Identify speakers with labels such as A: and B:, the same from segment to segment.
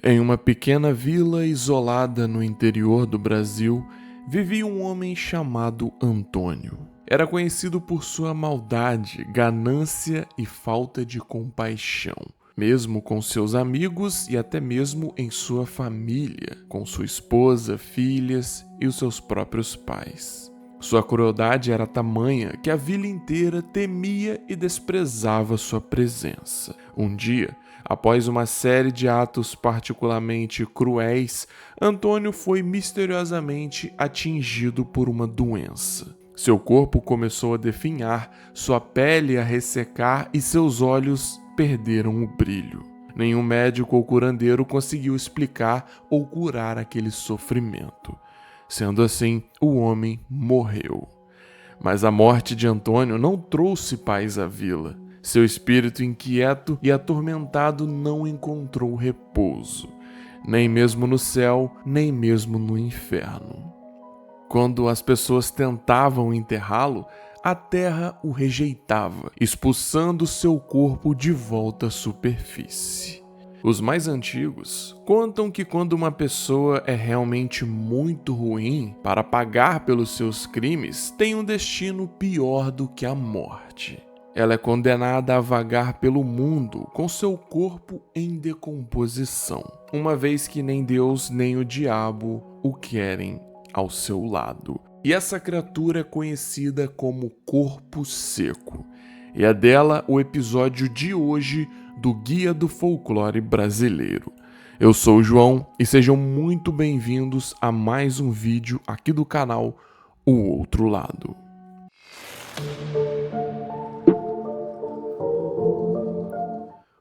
A: Em uma pequena vila isolada no interior do Brasil, vivia um homem chamado Antônio. Era conhecido por sua maldade, ganância e falta de compaixão, mesmo com seus amigos e até mesmo em sua família, com sua esposa, filhas e os seus próprios pais. Sua crueldade era tamanha que a vila inteira temia e desprezava sua presença. Um dia, após uma série de atos particularmente cruéis, Antônio foi misteriosamente atingido por uma doença. Seu corpo começou a definhar, sua pele a ressecar e seus olhos perderam o brilho. Nenhum médico ou curandeiro conseguiu explicar ou curar aquele sofrimento. Sendo assim, o homem morreu. Mas a morte de Antônio não trouxe paz à vila. Seu espírito inquieto e atormentado não encontrou repouso, nem mesmo no céu, nem mesmo no inferno. Quando as pessoas tentavam enterrá-lo, a terra o rejeitava, expulsando seu corpo de volta à superfície. Os mais antigos contam que quando uma pessoa é realmente muito ruim para pagar pelos seus crimes, tem um destino pior do que a morte. Ela é condenada a vagar pelo mundo com seu corpo em decomposição, uma vez que nem Deus nem o diabo o querem ao seu lado. E essa criatura é conhecida como Corpo Seco. E é dela o episódio de hoje do Guia do Folclore Brasileiro. Eu sou o João e sejam muito bem-vindos a mais um vídeo aqui do canal O Outro Lado.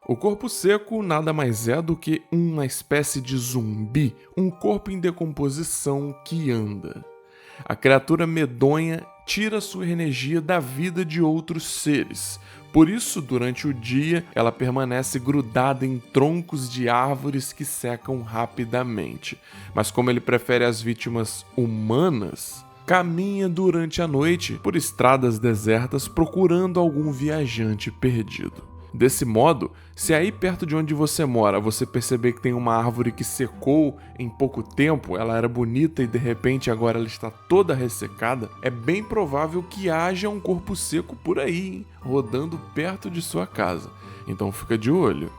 A: O corpo seco nada mais é do que uma espécie de zumbi, um corpo em decomposição que anda. A criatura medonha tira sua energia da vida de outros seres. Por isso, durante o dia, ela permanece grudada em troncos de árvores que secam rapidamente. Mas como ele prefere as vítimas humanas, caminha durante a noite por estradas desertas procurando algum viajante perdido. Desse modo, se aí perto de onde você mora você perceber que tem uma árvore que secou em pouco tempo, ela era bonita e de repente agora ela está toda ressecada, é bem provável que haja um corpo seco por aí, hein, rodando perto de sua casa. Então fica de olho.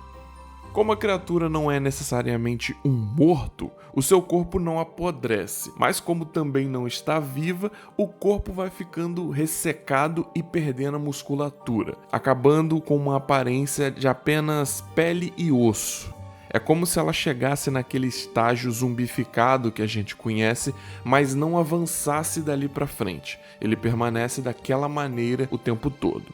A: Como a criatura não é necessariamente um morto, o seu corpo não apodrece, mas como também não está viva, o corpo vai ficando ressecado e perdendo a musculatura, acabando com uma aparência de apenas pele e osso. É como se ela chegasse naquele estágio zumbificado que a gente conhece, mas não avançasse dali para frente. Ele permanece daquela maneira o tempo todo.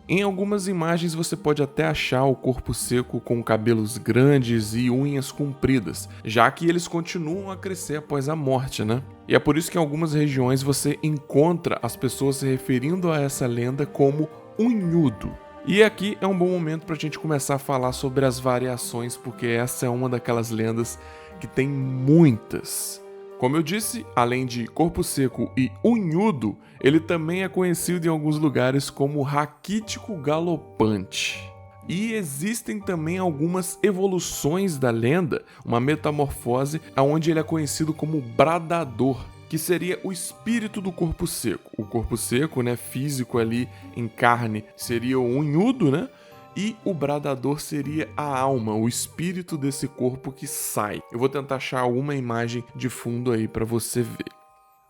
A: Em algumas imagens você pode até achar o corpo seco com cabelos grandes e unhas compridas, já que eles continuam a crescer após a morte, né? E é por isso que em algumas regiões você encontra as pessoas se referindo a essa lenda como unhudo. E aqui é um bom momento para a gente começar a falar sobre as variações, porque essa é uma daquelas lendas que tem muitas. Como eu disse, além de corpo seco e unhudo, ele também é conhecido em alguns lugares como raquítico galopante. E existem também algumas evoluções da lenda, uma metamorfose, onde ele é conhecido como bradador, que seria o espírito do corpo seco. O corpo seco, né, físico ali em carne, seria o unhudo, né? E o bradador seria a alma, o espírito desse corpo que sai. Eu vou tentar achar alguma imagem de fundo aí para você ver.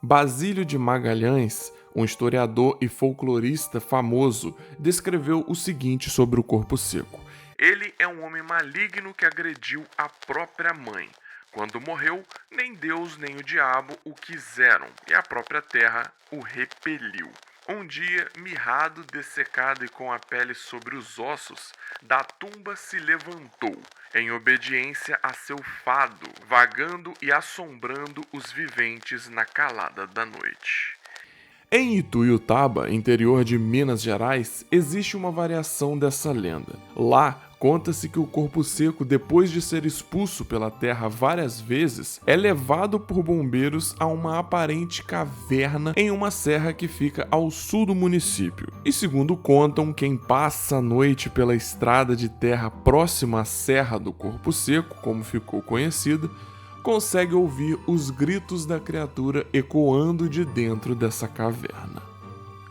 A: Basílio de Magalhães, um historiador e folclorista famoso, descreveu o seguinte sobre o corpo seco. Ele é um homem maligno que agrediu a própria mãe. Quando morreu, nem Deus nem o diabo o quiseram, e a própria terra o repeliu. Um dia, mirrado, dessecado e com a pele sobre os ossos, da tumba se levantou, em obediência a seu fado, vagando e assombrando os viventes na calada da noite. Em Ituiutaba, interior de Minas Gerais, existe uma variação dessa lenda. Lá, Conta-se que o corpo seco, depois de ser expulso pela terra várias vezes, é levado por bombeiros a uma aparente caverna em uma serra que fica ao sul do município. E segundo contam, quem passa a noite pela estrada de terra próxima à Serra do Corpo Seco, como ficou conhecida, consegue ouvir os gritos da criatura ecoando de dentro dessa caverna.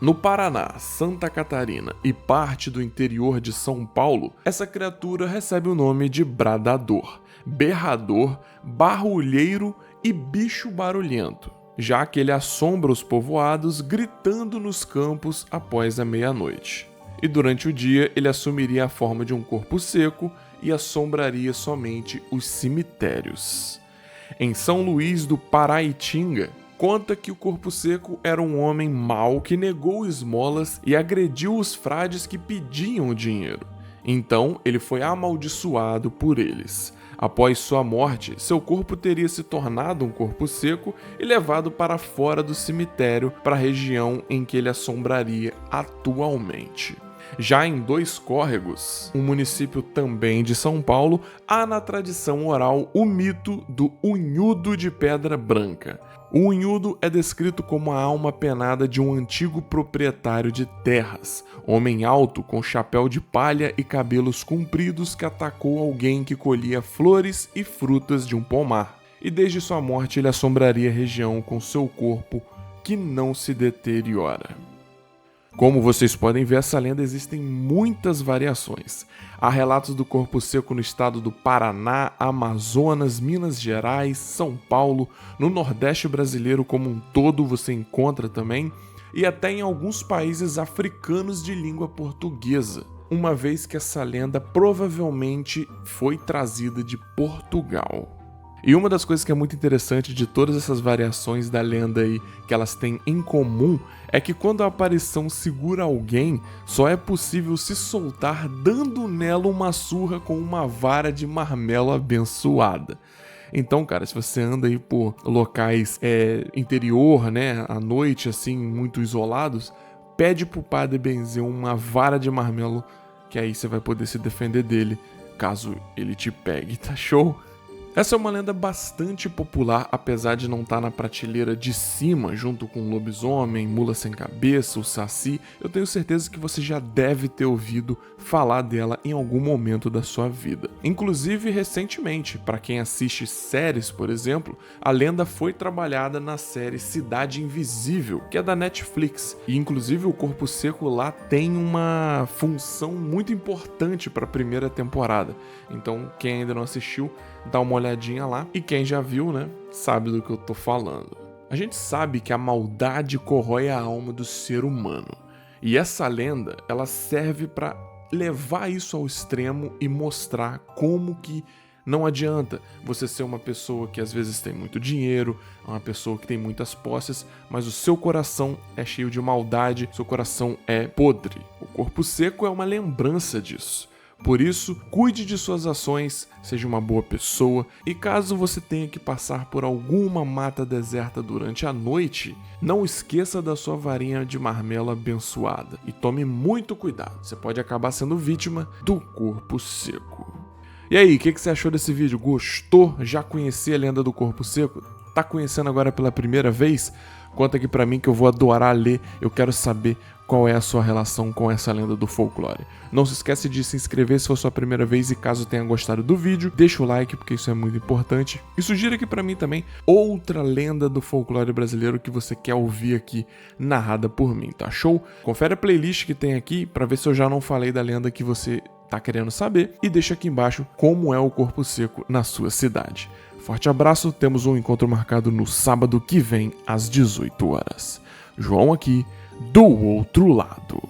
A: No Paraná, Santa Catarina e parte do interior de São Paulo, essa criatura recebe o nome de bradador, berrador, barulheiro e bicho barulhento, já que ele assombra os povoados gritando nos campos após a meia-noite. E durante o dia ele assumiria a forma de um corpo seco e assombraria somente os cemitérios. Em São Luís do Paraitinga, conta que o corpo seco era um homem mau que negou esmolas e agrediu os frades que pediam dinheiro. Então, ele foi amaldiçoado por eles. Após sua morte, seu corpo teria se tornado um corpo seco e levado para fora do cemitério, para a região em que ele assombraria atualmente. Já em Dois Córregos, um município também de São Paulo, há na tradição oral o mito do Unhudo de Pedra Branca. O Unhudo é descrito como a alma penada de um antigo proprietário de terras, homem alto com chapéu de palha e cabelos compridos que atacou alguém que colhia flores e frutas de um pomar. E desde sua morte ele assombraria a região com seu corpo que não se deteriora. Como vocês podem ver, essa lenda existem muitas variações. Há relatos do corpo seco no estado do Paraná, Amazonas, Minas Gerais, São Paulo, no Nordeste brasileiro como um todo você encontra também, e até em alguns países africanos de língua portuguesa, uma vez que essa lenda provavelmente foi trazida de Portugal. E uma das coisas que é muito interessante de todas essas variações da lenda aí, que elas têm em comum, é que quando a aparição segura alguém, só é possível se soltar dando nela uma surra com uma vara de marmelo abençoada. Então, cara, se você anda aí por locais interior, né, à noite, assim, muito isolados, pede pro padre benzer uma vara de marmelo, que aí você vai poder se defender dele, caso ele te pegue, tá show? Essa é uma lenda bastante popular, apesar de não estar na prateleira de cima, junto com o lobisomem, mula sem cabeça, o saci. Eu tenho certeza que você já deve ter ouvido falar dela em algum momento da sua vida. Inclusive, recentemente, para quem assiste séries, por exemplo, a lenda foi trabalhada na série Cidade Invisível, que é da Netflix. E, inclusive, o Corpo Seco lá tem uma função muito importante para a primeira temporada. Então, quem ainda não assistiu, dá uma olhadinha lá, e quem já viu, né, sabe do que eu tô falando. A gente sabe que a maldade corrói a alma do ser humano, e essa lenda, ela serve para levar isso ao extremo e mostrar como que não adianta você ser uma pessoa que às vezes tem muito dinheiro, uma pessoa que tem muitas posses, mas o seu coração é cheio de maldade, seu coração é podre. O corpo seco é uma lembrança disso. Por isso, cuide de suas ações, seja uma boa pessoa, e caso você tenha que passar por alguma mata deserta durante a noite, não esqueça da sua varinha de marmelo abençoada e tome muito cuidado, você pode acabar sendo vítima do corpo seco. E aí, o que você achou desse vídeo? Gostou? Já conhecia a lenda do corpo seco? Tá conhecendo agora pela primeira vez? Conta aqui pra mim que eu vou adorar ler, eu quero saber qual é a sua relação com essa lenda do folclore. Não se esquece de se inscrever se for sua primeira vez e caso tenha gostado do vídeo, deixa o like porque isso é muito importante. E sugira aqui pra mim também outra lenda do folclore brasileiro que você quer ouvir aqui narrada por mim, tá show? Confere a playlist que tem aqui pra ver se eu já não falei da lenda que você tá querendo saber e deixa aqui embaixo como é o corpo seco na sua cidade. Forte abraço, temos um encontro marcado no sábado que vem às 18 horas. João aqui, do outro lado.